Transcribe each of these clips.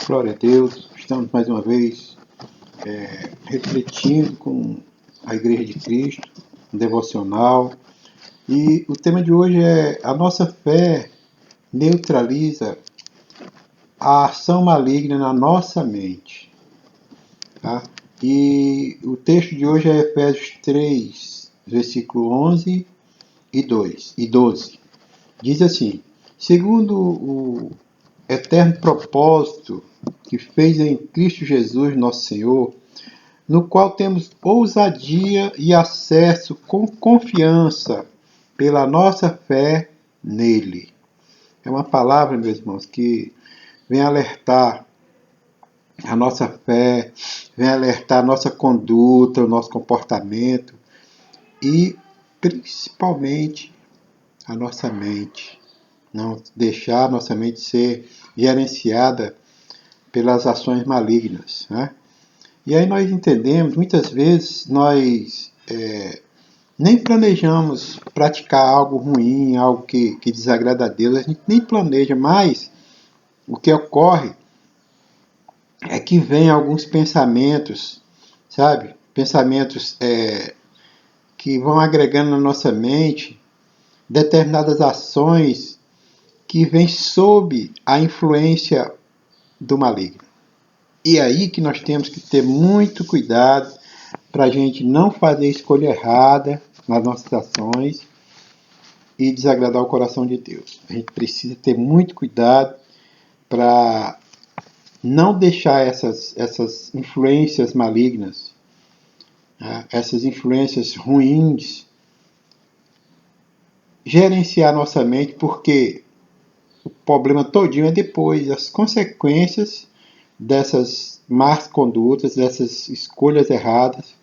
Glória a Deus, estamos mais uma vez refletindo com a Igreja de Cristo, um devocional, e o tema de hoje é: a nossa fé neutraliza a ação maligna na nossa mente. Tá? E o texto de hoje é Efésios 3, versículo 11 e 12. Diz assim: segundo o eterno propósito que fez em Cristo Jesus, nosso Senhor, no qual temos ousadia e acesso com confiança pela nossa fé nele. É uma palavra, meus irmãos, que vem alertar a nossa fé, vem alertar a nossa conduta, o nosso comportamento e principalmente a nossa mente. Não deixar a nossa mente ser gerenciada pelas ações malignas, né? E aí nós entendemos, muitas vezes nós nem planejamos praticar algo ruim, algo que desagrada a Deus, a gente nem planeja, mas o que ocorre é que vem alguns pensamentos, sabe? Pensamentos que vão agregando na nossa mente determinadas ações que vêm sob a influência do maligno. E aí que nós temos que ter muito cuidado para a gente não fazer escolha errada nas nossas ações e desagradar o coração de Deus. A gente precisa ter muito cuidado para não deixar essas influências malignas, né, essas influências ruins, gerenciar nossa mente, porque o problema todinho é depois, as consequências dessas más condutas, dessas escolhas erradas,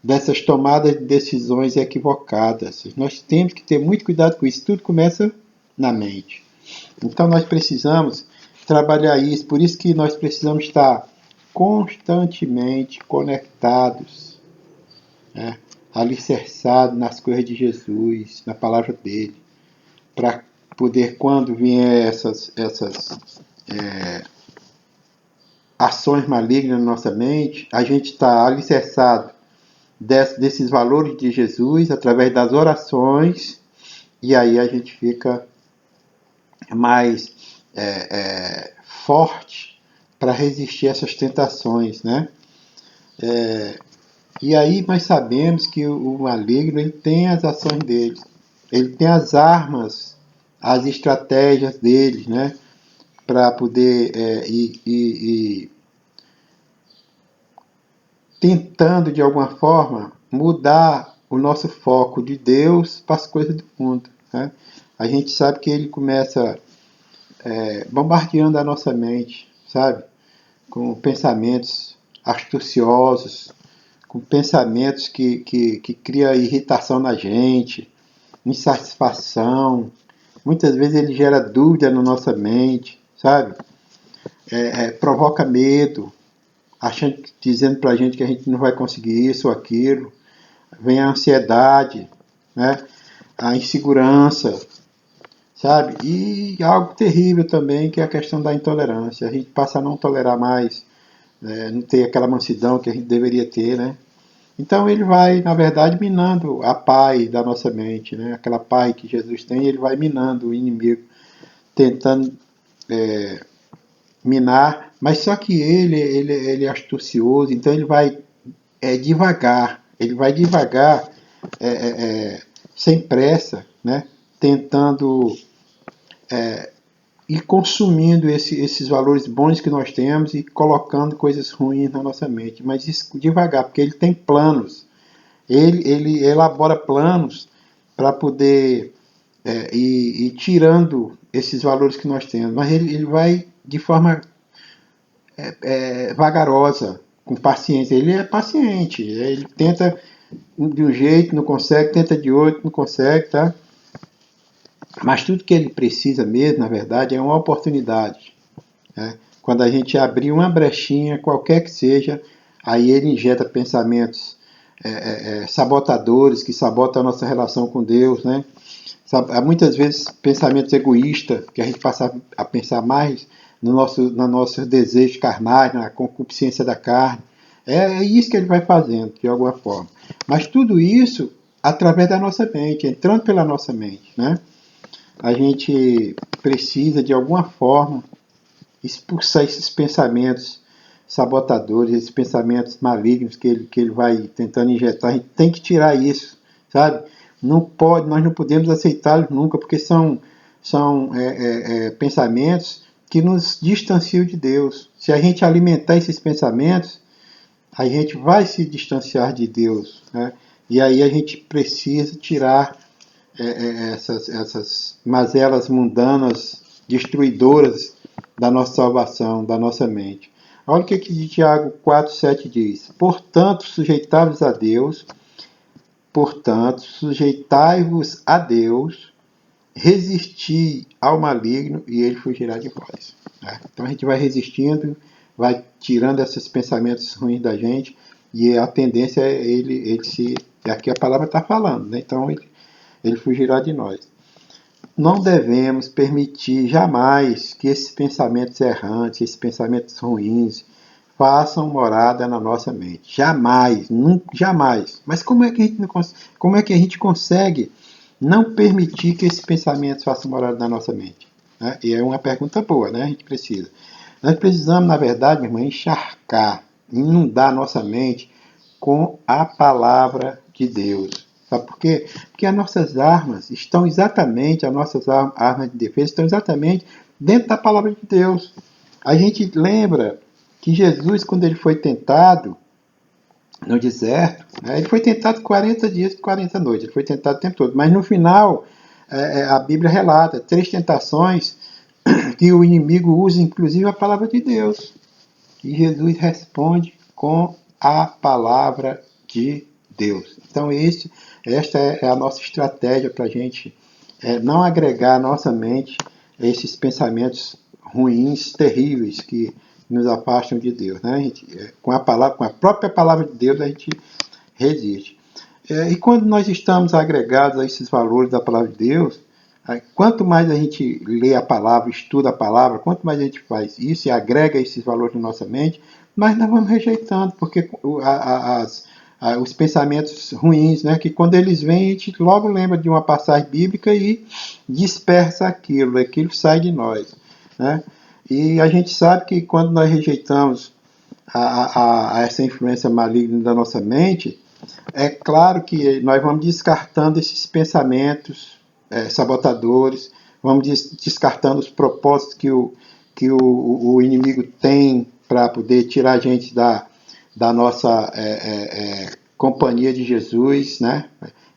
dessas tomadas de decisões equivocadas. Nós temos que ter muito cuidado com isso. Tudo começa na mente. Então nós precisamos trabalhar isso. Por isso que nós precisamos estar constantemente conectados, né, alicerçados nas coisas de Jesus, na palavra dele, para poder, quando vier essas ações malignas na nossa mente, a gente está alicerçado desses valores de Jesus, através das orações, e aí a gente fica mais forte para resistir a essas tentações, né? E aí nós sabemos que o maligno, ele tem as ações dele, ele tem as armas, as estratégias dele, né? Para poder ir tentando de alguma forma mudar o nosso foco de Deus para as coisas do mundo, né? A gente sabe que ele começa bombardeando a nossa mente, sabe? Com pensamentos astuciosos, com pensamentos que criam irritação na gente, insatisfação. Muitas vezes ele gera dúvida na nossa mente, sabe? Provoca medo, dizendo pra gente que a gente não vai conseguir isso ou aquilo. Vem a ansiedade, né? A insegurança, sabe? E algo terrível também, que é a questão da intolerância. A gente passa a não tolerar mais, não ter aquela mansidão que a gente deveria ter, né? Então ele vai, na verdade, minando a paz da nossa mente, né? Aquela paz que Jesus tem, ele vai minando o inimigo, tentando minar, mas só que ele é astucioso, então ele vai devagar, sem pressa, né? Tentando ir consumindo esses valores bons que nós temos e colocando coisas ruins na nossa mente, mas isso devagar, porque ele tem planos, ele elabora planos para poder ir tirando esses valores que nós temos, mas ele vai de forma vagarosa, com paciência. Ele é paciente, ele tenta de um jeito, não consegue, tenta de outro, não consegue, tá? Mas tudo que ele precisa mesmo, na verdade, é uma oportunidade, né? Quando a gente abrir uma brechinha, qualquer que seja, aí ele injeta pensamentos sabotadores, que sabotam a nossa relação com Deus, né? Há muitas vezes pensamentos egoístas, que a gente passa a pensar mais no nosso desejo carnal, na concupiscência da carne. É isso que ele vai fazendo, de alguma forma. Mas tudo isso através da nossa mente, entrando pela nossa mente, né? A gente precisa, de alguma forma, expulsar esses pensamentos sabotadores, esses pensamentos malignos que ele vai tentando injetar. A gente tem que tirar isso, sabe? Nós não podemos aceitá-los nunca, porque são pensamentos que nos distanciam de Deus. Se a gente alimentar esses pensamentos, a gente vai se distanciar de Deus, né? E aí a gente precisa tirar essas mazelas mundanas, destruidoras da nossa salvação, da nossa mente. Olha o que Tiago 4,7 diz. Portanto, sujeitai-vos a Deus, resisti ao maligno e ele fugirá de vós. Então a gente vai resistindo, vai tirando esses pensamentos ruins da gente, e a tendência é ele se... Aqui a palavra está falando, né? Então ele fugirá de nós. Não devemos permitir jamais que esses pensamentos errantes, esses pensamentos ruins, façam morada na nossa mente. Jamais, nunca, jamais. Mas como é que a gente consegue não permitir que esses pensamentos façam morada na nossa mente? Né? E é uma pergunta boa, né? A gente precisa. Nós precisamos, na verdade, minha irmã, encharcar, inundar a nossa mente com a palavra de Deus. Sabe por quê? Porque as nossas armas armas de defesa estão exatamente dentro da palavra de Deus. A gente lembra que Jesus, quando ele foi tentado no deserto, né, ele foi tentado 40 dias e 40 noites, ele foi tentado o tempo todo, mas no final a Bíblia relata 3 tentações que o inimigo usa, inclusive a palavra de Deus. E Jesus responde com a palavra de Deus. Então esta é a nossa estratégia para a gente não agregar à nossa mente esses pensamentos ruins, terríveis, que nos afastam de Deus. Né? Com a própria palavra de Deus, a gente resiste. E quando nós estamos agregados a esses valores da palavra de Deus, quanto mais a gente lê a palavra, estuda a palavra, quanto mais a gente faz isso e agrega esses valores na nossa mente, mais nós vamos rejeitando, porque os pensamentos ruins, né, que quando eles vêm, a gente logo lembra de uma passagem bíblica e dispersa aquilo sai de nós. Né? E a gente sabe que quando nós rejeitamos essa influência maligna da nossa mente, é claro que nós vamos descartando esses pensamentos sabotadores, vamos descartando os propósitos que o inimigo tem para poder tirar a gente da nossa companhia de Jesus, né?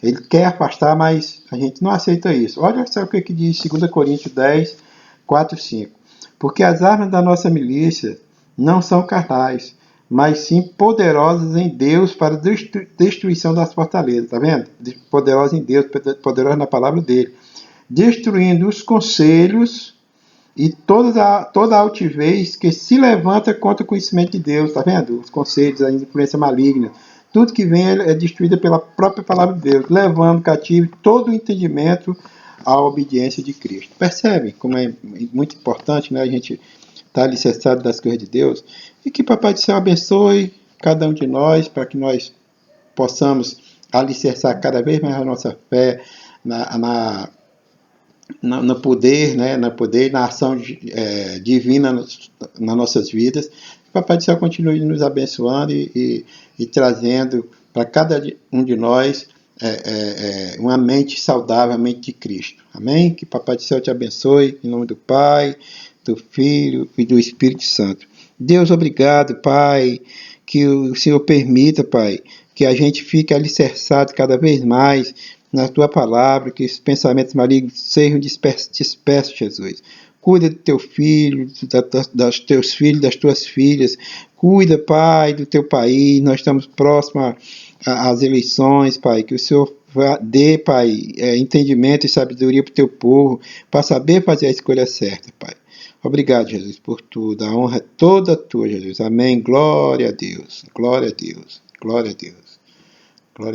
Ele quer afastar, mas a gente não aceita isso. Olha só o que diz 2 Coríntios 10, 4 e 5. Porque as armas da nossa milícia não são carnais, mas sim poderosas em Deus para destruição das fortalezas. Tá vendo? Poderosas em Deus, poderosas na palavra dele. Destruindo os conselhos e toda a altivez que se levanta contra o conhecimento de Deus. Tá vendo? Os conselhos, a influência maligna. Tudo que vem é destruído pela própria palavra de Deus, levando cativo todo o entendimento à obediência de Cristo. Percebe como é muito importante, né, a gente estar alicerçado das coisas de Deus? E que Papai do Céu abençoe cada um de nós, para que nós possamos alicerçar cada vez mais a nossa fé no poder, né, na ação divina nas nossas vidas. Que Papai do Céu continue nos abençoando e trazendo para cada um de nós uma mente saudável, a mente de Cristo. Amém? Que Papai do Céu te abençoe, em nome do Pai, do Filho e do Espírito Santo. Deus, obrigado, Pai, que o Senhor permita, Pai, que a gente fique alicerçado cada vez mais na Tua palavra, que os pensamentos malignos sejam dispersos, Jesus. Cuida do Teu filho, dos Teus filhos, das Tuas filhas. Cuida, Pai, do Teu país. Nós estamos próximos às eleições, Pai, que o Senhor dê, Pai, entendimento e sabedoria para o Teu povo, para saber fazer a escolha certa, Pai. Obrigado, Jesus, por tudo. A honra é toda tua, Jesus. Amém. Glória a Deus. Glória a Deus. Glória a Deus. Glória a Deus.